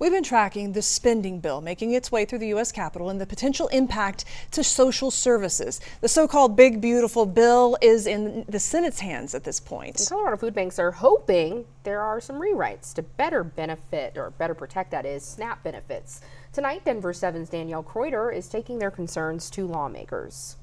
We've been tracking the spending bill making its way through the U.S. Capitol and the potential impact to social services. The so-called big, beautiful bill is in the Senate's hands at this point. Colorado food banks are hoping there are some rewrites to better protect, that is, SNAP benefits. Tonight, Denver 7's Danielle Kreuter is taking their concerns to lawmakers.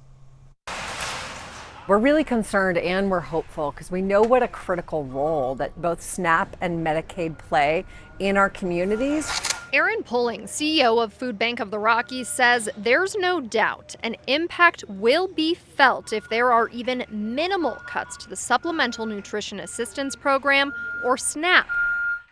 We're really concerned and we're hopeful because we know what a critical role that both SNAP and Medicaid play in our communities. Aaron Pulling, CEO of Food Bank of the Rockies, says there's no doubt an impact will be felt if there are even minimal cuts to the Supplemental Nutrition Assistance Program, or SNAP.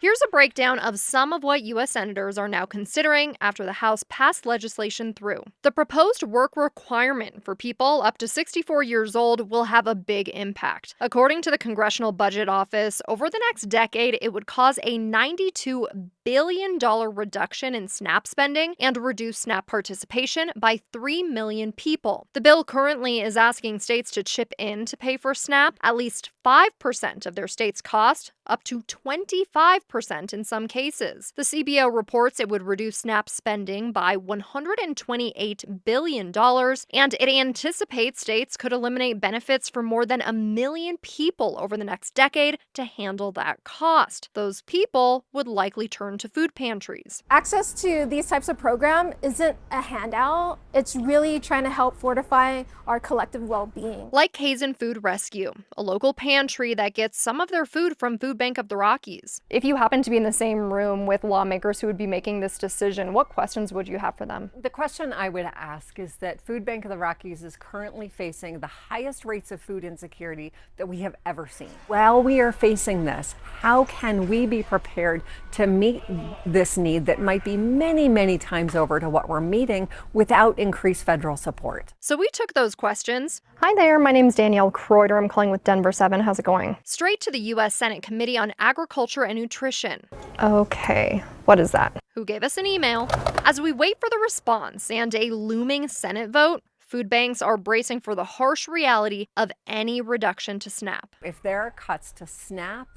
Here's a breakdown of some of what U.S. senators are now considering after the House passed legislation through. The proposed work requirement for people up to 64 years old will have a big impact. According to the Congressional Budget Office, over the next decade, it would cause a $92 billion reduction in SNAP spending and reduce SNAP participation by 3 million people. The bill currently is asking states to chip in to pay for SNAP, at least 5% of their state's cost, up to 25% in some cases. The CBO reports it would reduce SNAP spending by $128 billion, and it anticipates states could eliminate benefits for more than 1 million people over the next decade to handle that cost. Those people would likely turn to food pantries. Access to these types of programs isn't a handout. It's really trying to help fortify our collective well-being. Like Hazen Food Rescue, a local pantry that gets some of their food from Food Bank of the Rockies. If you happen to be in the same room with lawmakers who would be making this decision, what questions would you have for them? The question I would ask is that Food Bank of the Rockies is currently facing the highest rates of food insecurity that we have ever seen. While we are facing this, how can we be prepared to meet this need that might be many, many times over to what we're meeting without increased federal support? So we took those questions. Hi there, my name's Danielle Kreuter. I'm calling with Denver 7. How's it going? Straight to the U.S. Senate Committee on Agriculture and Nutrition. Okay, what is that? Who gave us an email. As we wait for the response and a looming Senate vote, food banks are bracing for the harsh reality of any reduction to SNAP. If there are cuts to SNAP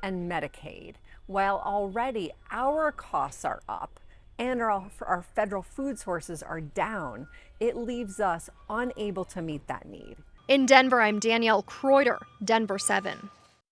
and Medicaid, while already our costs are up and our federal food sources are down, it leaves us unable to meet that need. In Denver, I'm Danielle Kreuter, Denver 7.